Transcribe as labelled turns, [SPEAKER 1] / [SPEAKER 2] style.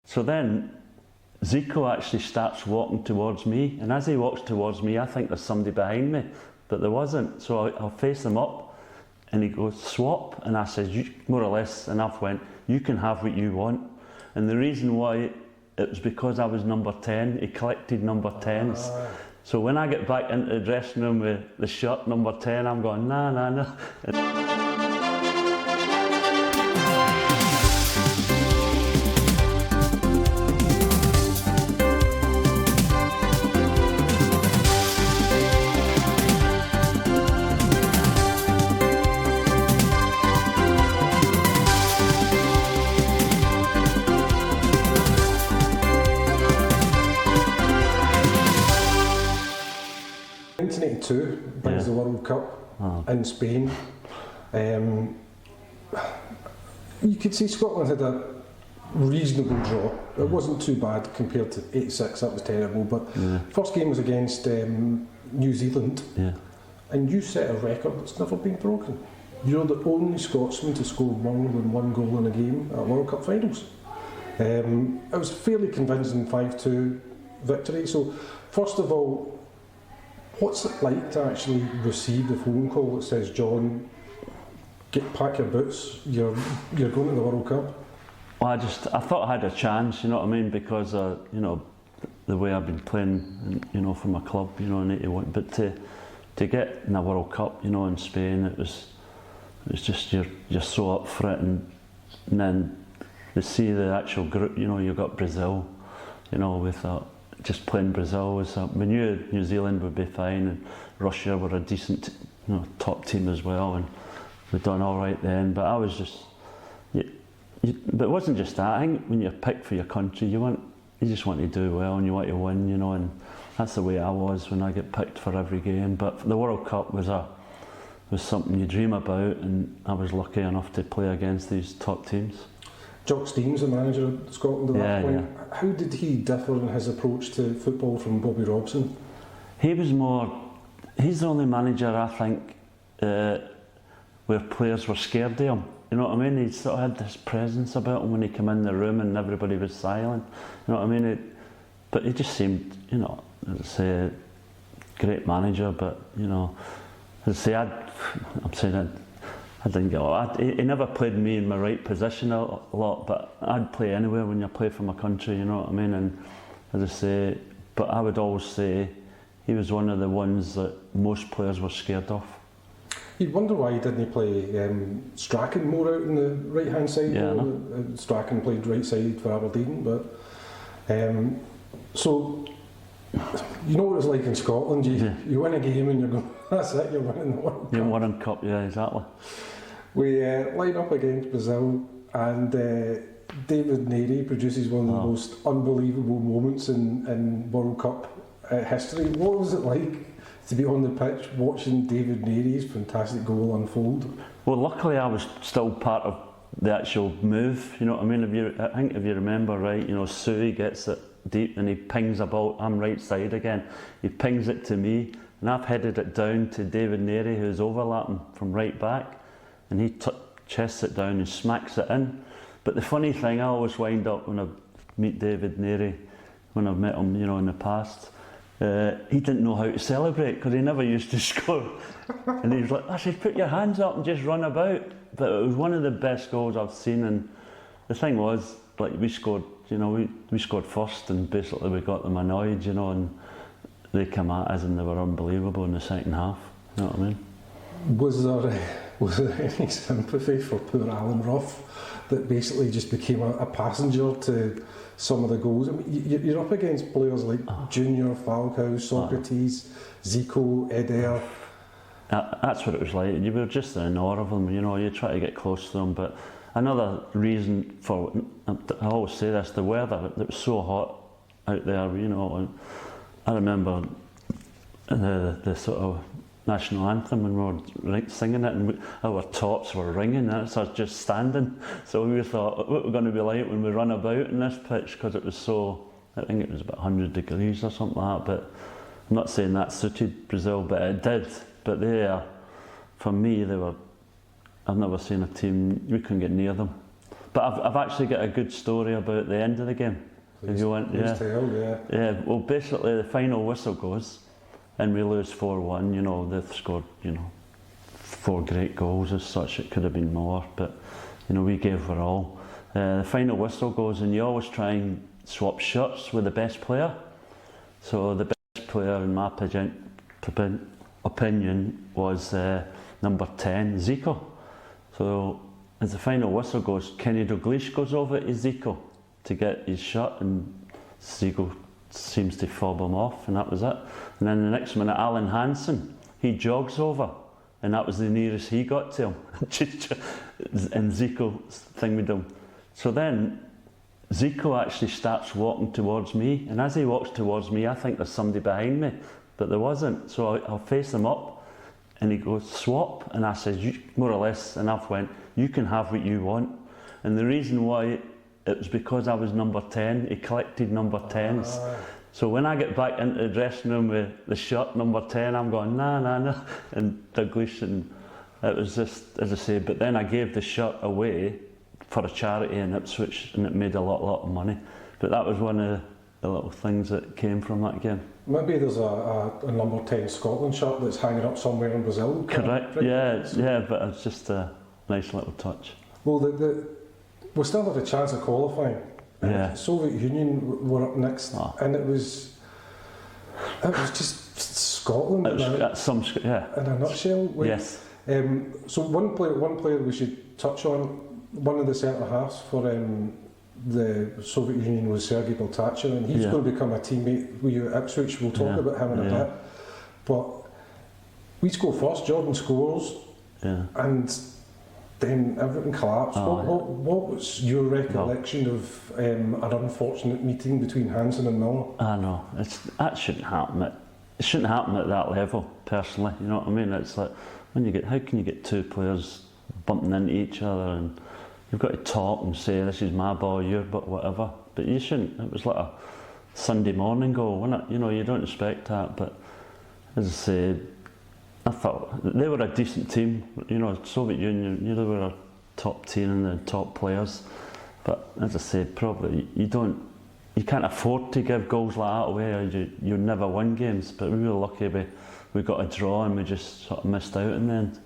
[SPEAKER 1] So then Zico actually starts walking towards me, and as he walks towards me, I think there's somebody behind me, but there wasn't. So I'll face him up, and he goes, swap, and I said, more or less enough, went, you can have what you want. And the reason why, it was because I was number 10, he collected number 10s. So when I get back into the dressing room with the shirt number 10, I'm going, nah.
[SPEAKER 2] 1982 brings the World Cup in Spain. You could see Scotland had a reasonable draw. It wasn't too bad compared to 86, that was terrible, but first game was against New Zealand, and you set a record that's never been broken. You're the only Scotsman to score more than one goal in a game at World Cup finals. It was a fairly convincing 5-2 victory. So first of all, what's it like to actually receive the phone call that says, John, pack your boots, you're going to the World Cup?
[SPEAKER 1] Well, I thought I had a chance, you know what I mean, because you know, the way I've been playing, you know, for my club, you know, in '81. But to get in the World Cup, you know, in Spain, it was just you're so up for it, and then to see the actual group, you know, you got Brazil, you know, we thought just playing Brazil was we knew New Zealand would be fine, and Russia were a decent, you know, top team as well, and we'd done all right then. But I was just, but it wasn't just that. I think when you're picked for your country, you just want to do well and you want to win, you know, and that's the way I was when I get picked for every game. But the World Cup was something you dream about, and I was lucky enough to play against these top teams.
[SPEAKER 2] Jock Steins, the manager of Scotland at that point, how did he differ in his approach to football from Bobby Robson?
[SPEAKER 1] He's the only manager, I think, where players were scared of him. You know what I mean? He sort of had this presence about him when he came in the room and everybody was silent. You know what I mean? But he just seemed, you know, as I say, great manager. But you know, as I say, I didn't get. He never played me in my right position a lot, but I'd play anywhere when you play for my country. You know what I mean? And as I say, but I would always say he was one of the ones that most players were scared of.
[SPEAKER 2] You'd wonder why he didn't play Strachan more out on the right hand side.
[SPEAKER 1] Yeah,
[SPEAKER 2] Strachan played right side for Aberdeen, but so you know what it's like in Scotland. You win a game and you're going, that's it, you're winning the World Cup.
[SPEAKER 1] You're winning Cup, yeah, exactly.
[SPEAKER 2] We line up against Brazil, and David Neary produces one of the most unbelievable moments in World Cup history. What was it like to be on the pitch watching David Neary's fantastic goal unfold?
[SPEAKER 1] Well, luckily I was still part of the actual move, you know what I mean? I think if you remember right, you know, Suey gets it deep and he pings a ball, I'm right side again, he pings it to me, and I've headed it down to David Neary, who's overlapping from right back, and he chests it down and smacks it in. But the funny thing, I always wind up when I meet David Neary, when I've met him, you know, in the past, he didn't know how to celebrate because he never used to score. And he was like, I said, put your hands up and just run about. But it was one of the best goals I've seen. And the thing was, like, we scored, you know, we scored first, and basically we got them annoyed, you know, and they came at us and they were unbelievable in the second half. You know what I mean?
[SPEAKER 2] Was there any sympathy for poor Alan Rough that basically just became a passenger to some of the goals? I mean, you're up against players like Junior, Falcao, Socrates, Zico, Eder.
[SPEAKER 1] That's what it was like. You were just in awe of them, you know, you try to get close to them. But another reason for, I always say this, the weather, it was so hot out there, you know. And I remember the sort of national anthem when we were singing it, and our tops were ringing, and it's us just standing. So we thought, what we're going to be like when we run about in this pitch, because it was so, I think it was about 100 degrees or something like that. But I'm not saying that suited Brazil, but it did. But for me, I've never seen a team, we couldn't get near them. But I've actually got a good story about the end of the game. If you want,
[SPEAKER 2] please tell,
[SPEAKER 1] yeah. Well, basically the final whistle goes, and we lose 4-1. You know, they've scored, you know, 4 great goals as such. It could have been more, but you know, we gave our all. The final whistle goes, and you always try and swap shirts with the best player. So the best player, in my opinion, was number 10, Zico. So as the final whistle goes, Kenny Dalglish goes over to Zico to get his shirt, and Zico seems to fob him off, and that was it. And then the next minute, Alan Hansen, he jogs over, and that was the nearest he got to him. And Zico thing with him. So then Zico actually starts walking towards me, and as he walks towards me, I think there's somebody behind me, but there wasn't. So I'll face him up, and he goes, swap, and I said, you, more or less, and I've went, you can have what you want. And the reason why, it was because I was number 10, he collected number 10s. So when I get back into the dressing room with the shirt number 10, I'm going, nah, and Dalglish, and it was just, as I say, but then I gave the shirt away for a charity in Ipswich, and it made a lot of money. But that was one of the little things that came from that game.
[SPEAKER 2] Maybe there's a number 10 Scotland shirt that's hanging up somewhere in Brazil.
[SPEAKER 1] Correct, yeah, but it's just a nice little touch.
[SPEAKER 2] Well, we still had a chance of qualifying.
[SPEAKER 1] Yeah.
[SPEAKER 2] The Soviet Union were up next, and it was just Scotland
[SPEAKER 1] in
[SPEAKER 2] a nutshell.
[SPEAKER 1] Yes.
[SPEAKER 2] So one player we should touch on, one of the centre halves for the Soviet Union was Sergei Baltacha, and he's going to become a teammate with you at Ipswich. We'll talk about him in a bit. But we score first, Jordan scores, and then everything collapsed. What was your recollection of an unfortunate meeting between Hansen and Milner?
[SPEAKER 1] I know, that shouldn't happen. It shouldn't happen at that level, personally. You know what I mean? It's like, how can you get 2 players bumping into each other, and you've got to talk and say, this is my ball, your ball, whatever. But you shouldn't. It was like a Sunday morning goal, wasn't it? You know, you don't expect that. But as I said, I thought they were a decent team. You know, Soviet Union, you know, they were a top team and the top players. But as I said, probably you can't afford to give goals like that away, or you never win games. But we were lucky we got a draw, and we just sort of missed out in the end.